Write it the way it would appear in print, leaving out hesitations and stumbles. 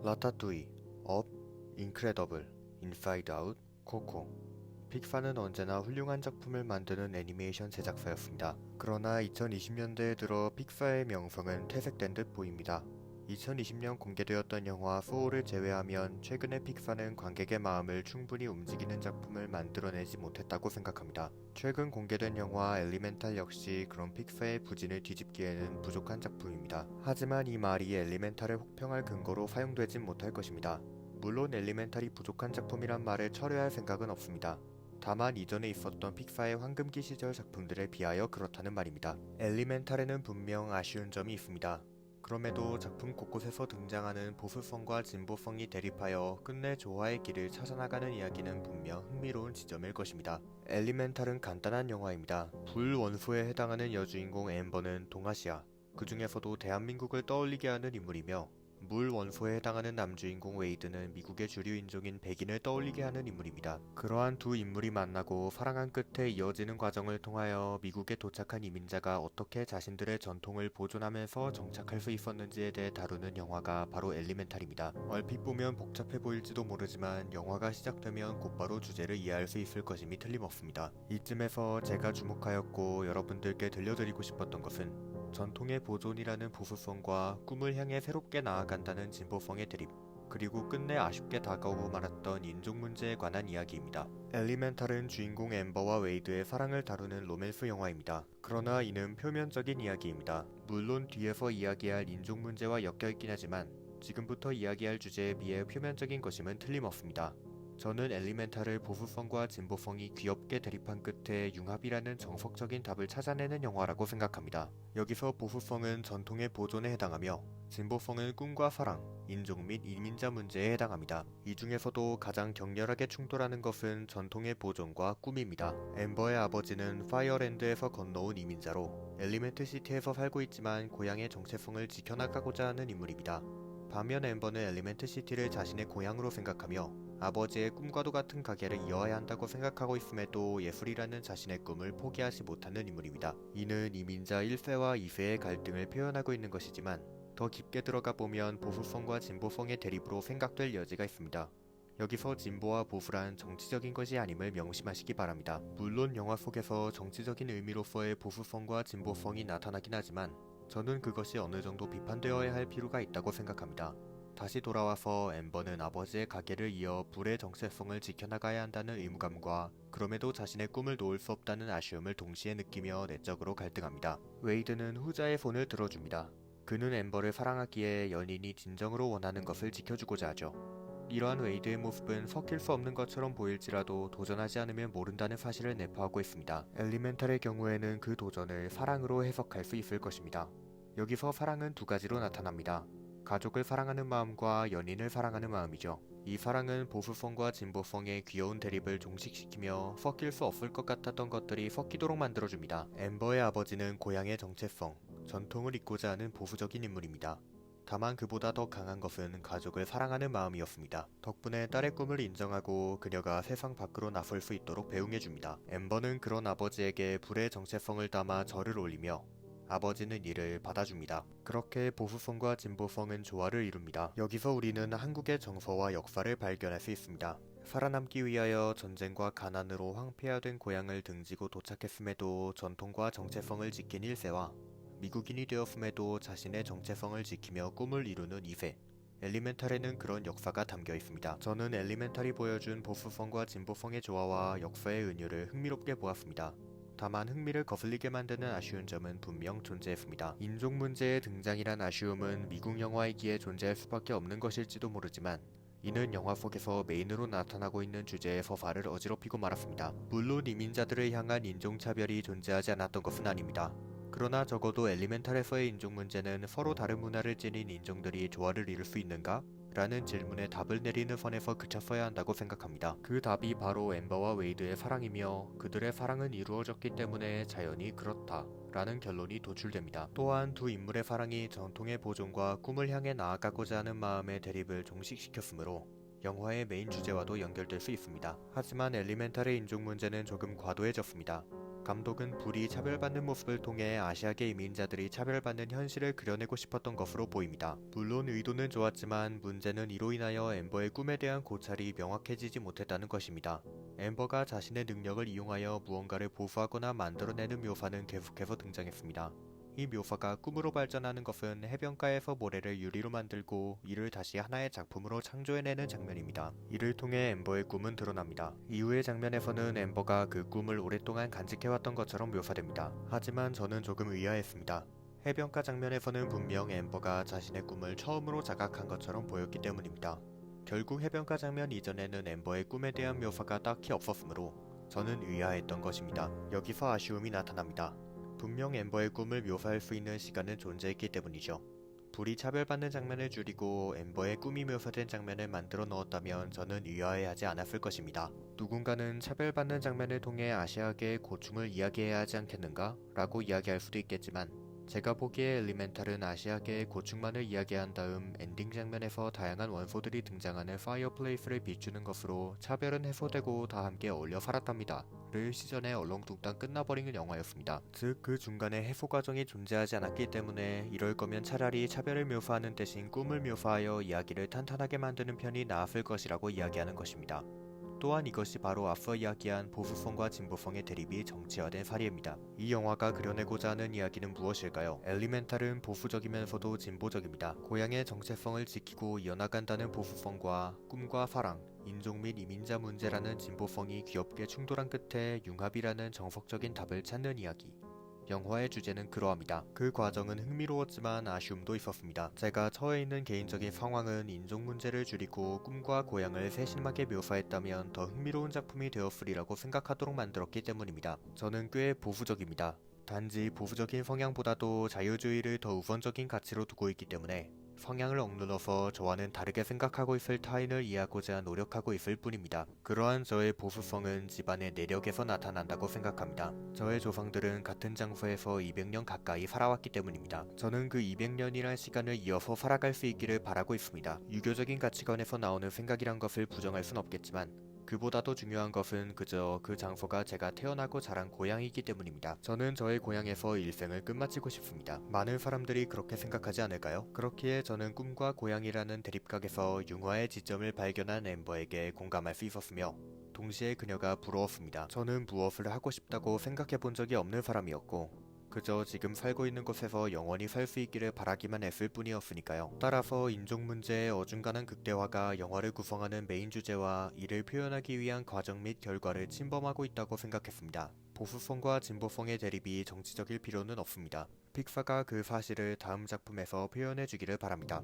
라타뚜이, 업, 인크레더블, 인사이드 아웃, 코코. 픽사는 언제나 훌륭한 작품을 만드는 애니메이션 제작사였습니다. 그러나 2020년대에 들어 픽사의 명성은 퇴색된 듯 보입니다. 2020년 공개되었던 영화 소울을 제외하면 최근에 픽사는 관객의 마음을 충분히 움직이는 작품을 만들어내지 못했다고 생각합니다. 최근 공개된 영화 엘리멘탈 역시 그런 픽사의 부진을 뒤집기에는 부족한 작품입니다. 하지만 이 말이 엘리멘탈을 혹평할 근거로 사용되진 못할 것입니다. 물론 엘리멘탈이 부족한 작품이란 말을 철회할 생각은 없습니다. 다만 이전에 있었던 픽사의 황금기 시절 작품들에 비하여 그렇다는 말입니다. 엘리멘탈에는 분명 아쉬운 점이 있습니다. 그럼에도 작품 곳곳에서 등장하는 보수성과 진보성이 대립하여 끝내 조화의 길을 찾아나가는 이야기는 분명 흥미로운 지점일 것입니다. 엘리멘탈은 간단한 영화입니다. 불 원소에 해당하는 여주인공 엠버는 동아시아, 그 중에서도 대한민국을 떠올리게 하는 인물이며 물 원소에 해당하는 남주인공 웨이드는 미국의 주류 인종인 백인을 떠올리게 하는 인물입니다. 그러한 두 인물이 만나고 사랑한 끝에 이어지는 과정을 통하여 미국에 도착한 이민자가 어떻게 자신들의 전통을 보존하면서 정착할 수 있었는지에 대해 다루는 영화가 바로 엘리멘탈입니다. 얼핏 보면 복잡해 보일지도 모르지만 영화가 시작되면 곧바로 주제를 이해할 수 있을 것임이 틀림없습니다. 이쯤에서 제가 주목하였고 여러분들께 들려드리고 싶었던 것은 전통의 보존이라는 보수성과 꿈을 향해 새롭게 나아간다는 진보성의 대립, 그리고 끝내 아쉽게 다가오고 말았던 인종 문제에 관한 이야기입니다. 엘리멘탈은 주인공 엠버와 웨이드의 사랑을 다루는 로맨스 영화입니다. 그러나 이는 표면적인 이야기입니다. 물론 뒤에서 이야기할 인종 문제와 엮여있긴 하지만 지금부터 이야기할 주제에 비해 표면적인 것임은 틀림없습니다. 저는 엘리멘탈을 보수성과 진보성이 귀엽게 대립한 끝에 융합이라는 정석적인 답을 찾아내는 영화라고 생각합니다. 여기서 보수성은 전통의 보존에 해당하며 진보성은 꿈과 사랑, 인종 및 이민자 문제에 해당합니다. 이 중에서도 가장 격렬하게 충돌하는 것은 전통의 보존과 꿈입니다. 엠버의 아버지는 파이어랜드에서 건너온 이민자로 엘리멘트 시티에서 살고 있지만 고향의 정체성을 지켜나가고자 하는 인물입니다. 반면 엠버는 엘리멘트 시티를 자신의 고향으로 생각하며 아버지의 꿈과도 같은 가게를 이어야 한다고 생각하고 있음에도 예술이라는 자신의 꿈을 포기하지 못하는 인물입니다. 이는 이민자 1세와 2세의 갈등을 표현하고 있는 것이지만 더 깊게 들어가 보면 보수성과 진보성의 대립으로 생각될 여지가 있습니다. 여기서 진보와 보수란 정치적인 것이 아님을 명심하시기 바랍니다. 물론 영화 속에서 정치적인 의미로서의 보수성과 진보성이 나타나긴 하지만 저는 그것이 어느 정도 비판되어야 할 필요가 있다고 생각합니다. 다시 돌아와서 엠버는 아버지의 가게를 이어 불의 정체성을 지켜나가야 한다는 의무감과 그럼에도 자신의 꿈을 놓을 수 없다는 아쉬움을 동시에 느끼며 내적으로 갈등합니다. 웨이드는 후자의 손을 들어줍니다. 그는 엠버를 사랑하기에 연인이 진정으로 원하는 것을 지켜주고자 하죠. 이러한 웨이드의 모습은 섞일 수 없는 것처럼 보일지라도 도전하지 않으면 모른다는 사실을 내포하고 있습니다. 엘리멘탈의 경우에는 그 도전을 사랑으로 해석할 수 있을 것입니다. 여기서 사랑은 두 가지로 나타납니다. 가족을 사랑하는 마음과 연인을 사랑하는 마음이죠. 이 사랑은 보수성과 진보성의 귀여운 대립을 종식시키며 섞일 수 없을 것 같았던 것들이 섞이도록 만들어줍니다. 엠버의 아버지는 고향의 정체성, 전통을 잇고자 하는 보수적인 인물입니다. 다만 그보다 더 강한 것은 가족을 사랑하는 마음이었습니다. 덕분에 딸의 꿈을 인정하고 그녀가 세상 밖으로 나설 수 있도록 배웅해줍니다. 엠버는 그런 아버지에게 불의 정체성을 담아 절을 올리며 아버지는 이를 받아줍니다. 그렇게 보수성과 진보성은 조화를 이룹니다. 여기서 우리는 한국의 정서와 역사를 발견할 수 있습니다. 살아남기 위하여 전쟁과 가난으로 황폐화된 고향을 등지고 도착했음에도 전통과 정체성을 지킨 1세와 미국인이 되었음에도 자신의 정체성을 지키며 꿈을 이루는 2세. 엘리멘탈에는 그런 역사가 담겨 있습니다. 저는 엘리멘탈이 보여준 보수성과 진보성의 조화와 역사의 은유를 흥미롭게 보았습니다. 다만 흥미를 거슬리게 만드는 아쉬운 점은 분명 존재했습니다. 인종 문제의 등장이란 아쉬움은 미국 영화이기에 존재할 수밖에 없는 것일지도 모르지만 이는 영화 속에서 메인으로 나타나고 있는 주제의 서사를 어지럽히고 말았습니다. 물론 이민자들을 향한 인종차별이 존재하지 않았던 것은 아닙니다. 그러나 적어도 엘리멘탈에서의 인종 문제는 서로 다른 문화를 지닌 인종들이 조화를 이룰 수 있는가? 라는 질문에 답을 내리는 선에서 그쳤어야 한다고 생각합니다. 그 답이 바로 엠버와 웨이드의 사랑이며 그들의 사랑은 이루어졌기 때문에 자연히 그렇다 라는 결론이 도출됩니다. 또한 두 인물의 사랑이 전통의 보존과 꿈을 향해 나아가고자 하는 마음의 대립을 종식시켰으므로 영화의 메인 주제와도 연결될 수 있습니다. 하지만 엘리멘탈의 인종 문제는 조금 과도해졌습니다. 감독은 불이 차별받는 모습을 통해 아시아계 이민자들이 차별받는 현실을 그려내고 싶었던 것으로 보입니다. 물론 의도는 좋았지만 문제는 이로 인하여 엠버의 꿈에 대한 고찰이 명확해지지 못했다는 것입니다. 엠버가 자신의 능력을 이용하여 무언가를 보수하거나 만들어내는 묘사는 계속해서 등장했습니다. 이 묘사가 꿈으로 발전하는 것은 해변가에서 모래를 유리로 만들고 이를 다시 하나의 작품으로 창조해내는 장면입니다. 이를 통해 엠버의 꿈은 드러납니다. 이후의 장면에서는 엠버가 그 꿈을 오랫동안 간직해왔던 것처럼 묘사됩니다. 하지만 저는 조금 의아했습니다. 해변가 장면에서는 분명 엠버가 자신의 꿈을 처음으로 자각한 것처럼 보였기 때문입니다. 결국 해변가 장면 이전에는 엠버의 꿈에 대한 묘사가 딱히 없었으므로 저는 의아했던 것입니다. 여기서 아쉬움이 나타납니다. 분명 엠버의 꿈을 묘사할 수 있는 시간은 존재했기 때문이죠. 불이 차별받는 장면을 줄이고 엠버의 꿈이 묘사된 장면을 만들어 넣었다면 저는 의아해하지 않았을 것입니다. 누군가는 차별받는 장면을 통해 아시아계의 고충을 이야기해야 하지 않겠는가? 라고 이야기할 수도 있겠지만 제가 보기에 엘리멘탈은 아시아계의 고충만을 이야기한 다음 엔딩 장면에서 다양한 원소들이 등장하는 파이어플레이스를 비추는 것으로 차별은 해소되고 다 함께 어울려 살았답니다. 를 시전에 얼렁뚱땅 끝나버리는 영화였습니다. 즉 그 중간에 해소 과정이 존재하지 않았기 때문에 이럴 거면 차라리 차별을 묘사하는 대신 꿈을 묘사하여 이야기를 탄탄하게 만드는 편이 나았을 것이라고 이야기하는 것입니다. 또한 이것이 바로 앞서 이야기한 보수성과 진보성의 대립이 정치화된 사례입니다. 이 영화가 그려내고자 하는 이야기는 무엇일까요? 엘리멘탈은 보수적이면서도 진보적입니다. 고향의 정체성을 지키고 이어나간다는 보수성과 꿈과 사랑, 인종 및 이민자 문제라는 진보성이 귀엽게 충돌한 끝에 융합이라는 정석적인 답을 찾는 이야기. 영화의 주제는 그러합니다. 그 과정은 흥미로웠지만 아쉬움도 있었습니다. 제가 처해 있는 개인적인 상황은 인종 문제를 줄이고 꿈과 고향을 세심하게 묘사했다면 더 흥미로운 작품이 되었으리라고 생각하도록 만들었기 때문입니다. 저는 꽤 보수적입니다. 단지 보수적인 성향보다도 자유주의를 더 우선적인 가치로 두고 있기 때문에 성향을 억눌러서 저와는 다르게 생각하고 있을 타인을 이해하고자 노력하고 있을 뿐입니다. 그러한 저의 보수성은 집안의 내력에서 나타난다고 생각합니다. 저의 조상들은 같은 장소에서 200년 가까이 살아왔기 때문입니다. 저는 그 200년이란 시간을 이어서 살아갈 수 있기를 바라고 있습니다. 유교적인 가치관에서 나오는 생각이란 것을 부정할 순 없겠지만 그보다도 중요한 것은 그저 그 장소가 제가 태어나고 자란 고향이기 때문입니다. 저는 저의 고향에서 일생을 끝마치고 싶습니다. 많은 사람들이 그렇게 생각하지 않을까요? 그렇기에 저는 꿈과 고향이라는 대립각에서 융화의 지점을 발견한 엠버에게 공감할 수 있었으며 동시에 그녀가 부러웠습니다. 저는 무엇을 하고 싶다고 생각해 본 적이 없는 사람이었고 그저 지금 살고 있는 곳에서 영원히 살 수 있기를 바라기만 했을 뿐이었으니까요. 따라서 인종 문제의 어중간한 극대화가 영화를 구성하는 메인 주제와 이를 표현하기 위한 과정 및 결과를 침범하고 있다고 생각했습니다. 보수성과 진보성의 대립이 정치적일 필요는 없습니다. 픽사가 그 사실을 다음 작품에서 표현해 주기를 바랍니다.